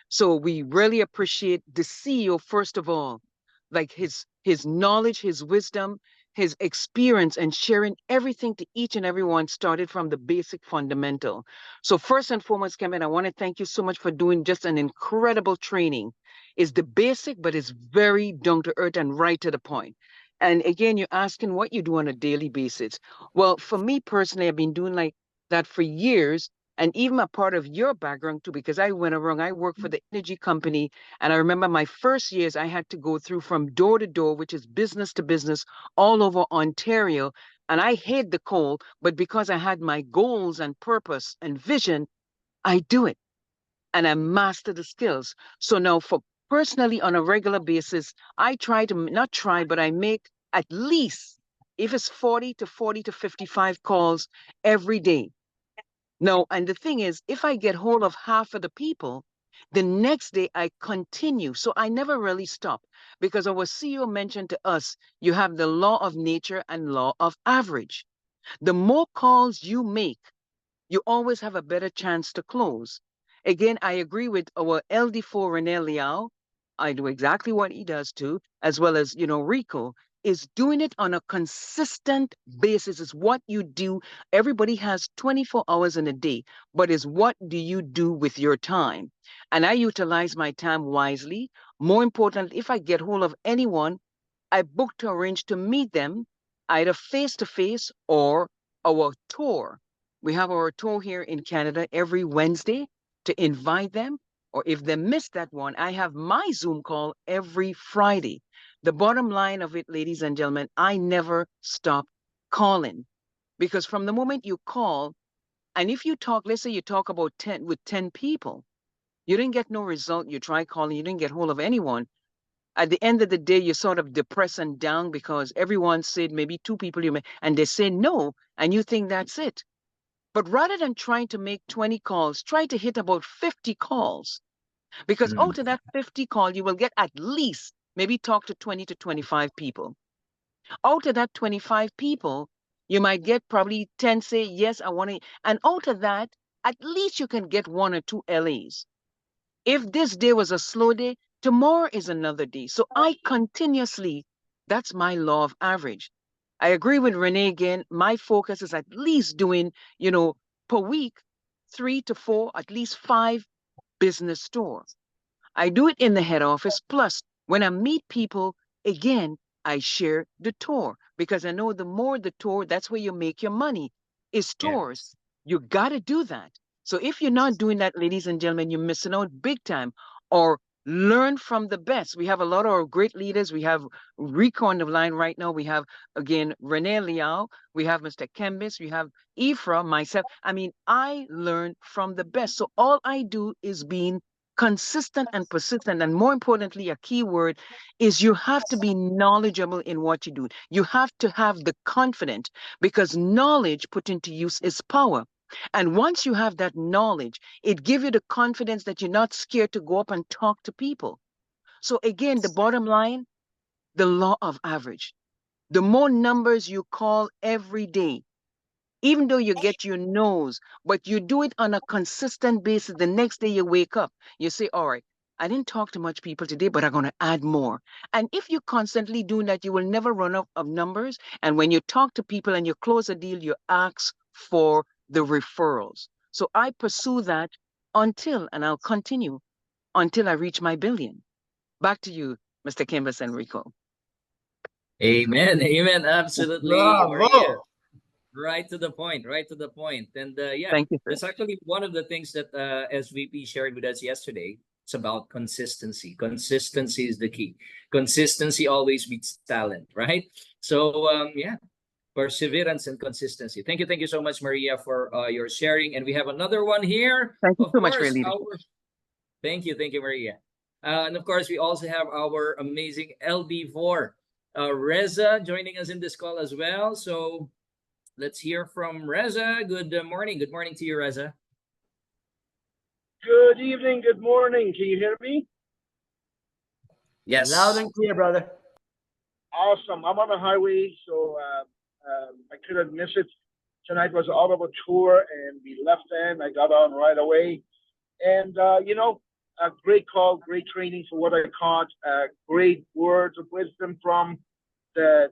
So we really appreciate the CEO, first of all, like his knowledge, his wisdom, his experience, and sharing everything to each and everyone started from the basic fundamental. So first and foremost, Kevin, I want to thank you so much for doing just an incredible training. It's the basic, but it's very down to earth and right to the point. And again, you're asking what you do on a daily basis. Well, for me personally, I've been doing like that for years, and even a part of your background too, because I went around, I worked for the energy company. And I remember my first years, I had to go through from door to door, which is business to business all over Ontario. And I hate the cold, but because I had my goals and purpose and vision, I do it and I master the skills. So now for personally on a regular basis, I try to not try, but I make at least, if it's 40 to 55 calls every day. No, and the thing is, if I get hold of half of the people, The next day, I continue. So I never really stop because our CEO mentioned to us, you have the law of nature and law of average. The more calls you make, you always have a better chance to close. Again, I agree with our LD4 Rene Liao. I do exactly what he does too, as well as, Rico is doing it on a consistent basis. Is what you do. Everybody has 24 hours in a day, but is what do you do with your time? And I utilize my time wisely. More importantly, if I get hold of anyone, I book to arrange to meet them either face to face or our tour. We have our tour here in Canada every Wednesday to invite them. Or if they miss that one, I have my Zoom call every Friday. The bottom line of it, ladies and gentlemen, I never stop calling because from the moment you call, and if you talk, let's say you talk about 10 with 10 people, you didn't get no result. You try calling, you didn't get hold of anyone. At the end of the day, you're sort of depressed and down because everyone said maybe two people you met, and they say no, and you think that's it. But rather than trying to make 20 calls, try to hit about 50 calls. Because Mm. out of that 50 call, you will get at least maybe talk to 20 to 25 people. Out of that 25 people, you might get probably 10 say, yes, I want to. And out of that, at least you can get one or two LAs. If this day was a slow day, tomorrow is another day. So I continuously, that's my law of average. I agree with Renee again. My focus is at least doing, per week, 3 to 4, at least 5 business stores. I do it in the head office. Plus, when I meet people, again, I share the tour because I know the more the tour, that's where you make your money, is Yeah. tours. You got to do that. So if you're not doing that, ladies and gentlemen, you're missing out big time. Or learn from the best. We have a lot of great leaders. We have Rico on the line right now. We have, again, Rene Liao. We have Mr. Kembis. We have Ifra, myself. I mean, I learn from the best. So all I do is being consistent and persistent. And more importantly, a key word is you have to be knowledgeable in what you do. You have to have the confidence because knowledge put into use is power. And once you have that knowledge, it gives you the confidence that you're not scared to go up and talk to people. So again, the bottom line, the law of average. The more numbers you call every day, even though you get your nose, but you do it on a consistent basis. The next day you wake up, you say, all right, I didn't talk to much people today, but I'm going to add more. And if you constantly do that, you will never run out of numbers. And when you talk to people and you close a deal, you ask for the referrals. So I pursue that until, and I'll continue until I reach my billion. Back to you, Mr. Kimbus and Rico. Amen. Amen. Absolutely, Maria. Bravo. Right to the point. Right to the point. And yeah, Thank you, sir. that's actually one of the things that SVP shared with us yesterday. It's about consistency. Consistency is the key. Consistency always beats talent, right? So yeah, perseverance and consistency. Thank you so much, Maria, for your sharing. And we have another one here. Thank you Of so much for your course, leadership. thank you, Maria. And of course, we also have our amazing LB4, Reza, joining us in this call as well. So let's hear from Reza. Good morning. Good morning to you, Reza. Good evening, good morning. Can you hear me? Yes. Loud and clear, brother. Awesome. I'm on the highway, so I couldn't miss it. Tonight was all of a tour, and we left then. I got on right away. And, a great call, great training for what I caught, great words of wisdom from the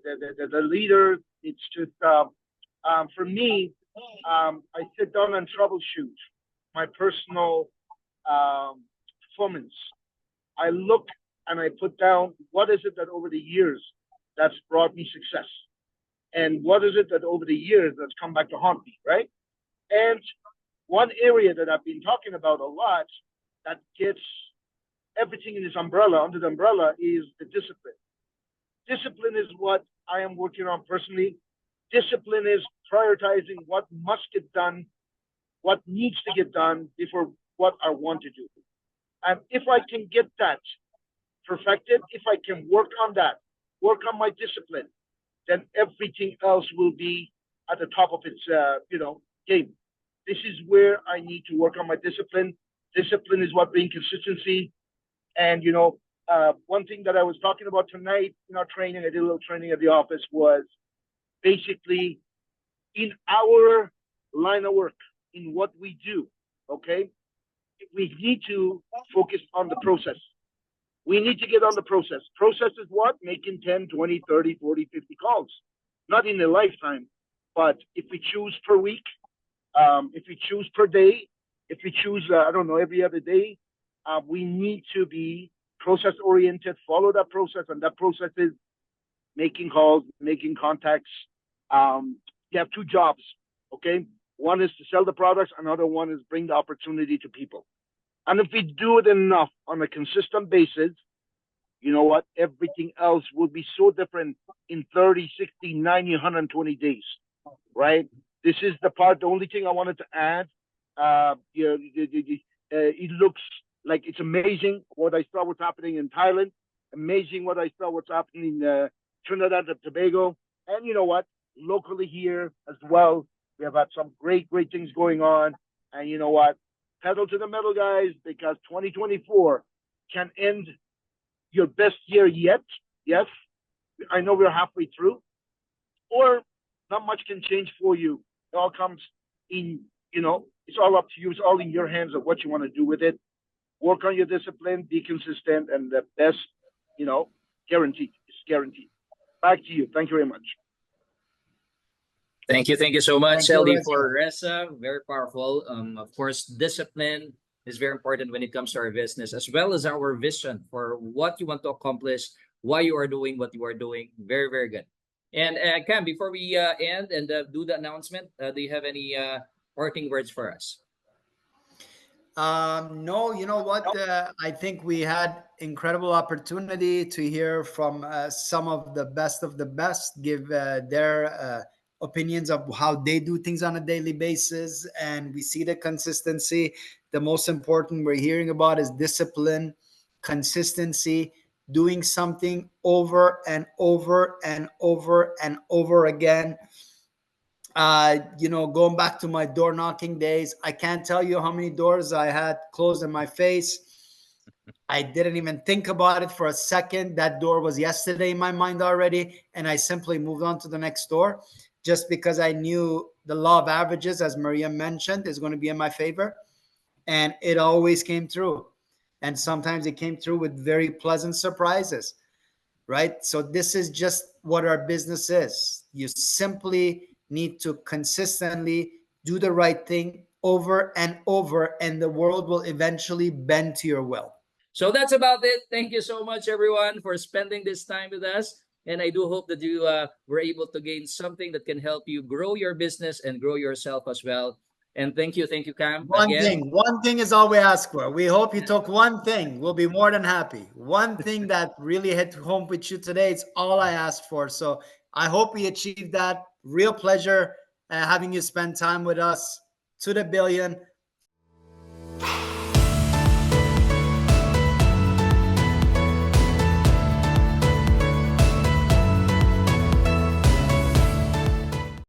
leader. It's just, for me, I sit down and troubleshoot my personal performance. I look and I put down what is it that over the years that's brought me success, and what is it that over the years that's come back to haunt me, right? And one area that I've been talking about a lot that gets everything in this umbrella, under the umbrella, is the discipline. Discipline is what I am working on personally. Discipline is prioritizing what must get done, what needs to get done before what I want to do. And if I can get that perfected, if I can work on that, work on my discipline, then everything else will be at the top of its, game. This is where I need to work on my discipline. Discipline is what brings consistency. And one thing that I was talking about tonight in our training, I did a little training at the office, was basically in our line of work, in what we do. Okay, we need to focus on the process. We need to get on the process. Process is what? Making 10, 20, 30, 40, 50 calls. Not in a lifetime, but if we choose per week, if we choose per day, if we choose, I don't know, every other day, we need to be process oriented, follow that process. And that process is making calls, making contacts. You have two jobs, okay? One is to sell the products. Another one is bring the opportunity to people. And if we do it enough on a consistent basis, you know what? Everything else will be so different in 30, 60, 90, 120 days, right? This is the part, the only thing I wanted to add. It looks like it's amazing what I saw what's happening in Thailand, amazing what I saw what's happening in Trinidad and Tobago. And you know what? Locally here as well, we have had some great, great things going on. And you know what? Pedal to the metal, guys, because 2024 can end your best year yet. Yes, I know we're halfway through, or not much can change for you. It all comes in, it's all up to you. It's all in your hands of what you want to do with it. Work on your discipline, be consistent, and the best, guaranteed. It's guaranteed. Back to you. Thank you very much. Thank you so much, Thank you, LD, Reza. for Reza. Very powerful. Of course, discipline is very important when it comes to our business, as well as our vision for what you want to accomplish, why you are doing what you are doing. Very, very good. And Cam, before we end and do the announcement, do you have any parting words for us? No, you know what? I think we had incredible opportunity to hear from some of the best give their opinions of how they do things on a daily basis, and we see the consistency. The most important we're hearing about is discipline, consistency, doing something over and over and over and over again. Going back to my door knocking days, I can't tell you how many doors I had closed in my face. I didn't even think about it for a second. That door was yesterday in my mind already, and I simply moved on to the next door just because I knew the law of averages, as Maria mentioned, is going to be in my favor. And it always came through. And sometimes it came through with very pleasant surprises, right? So this is just what our business is. You simply need to consistently do the right thing over and over, and the world will eventually bend to your will. So that's about it. Thank you so much, everyone, for spending this time with us. And I do hope that you were able to gain something that can help you grow your business and grow yourself as well. And thank you, Cam. One thing is all we ask for. We hope you took one thing. We'll be more than happy. One thing that really hit home with you today, it's all I asked for. So I hope we achieved that. Real pleasure having you spend time with us. To the billion.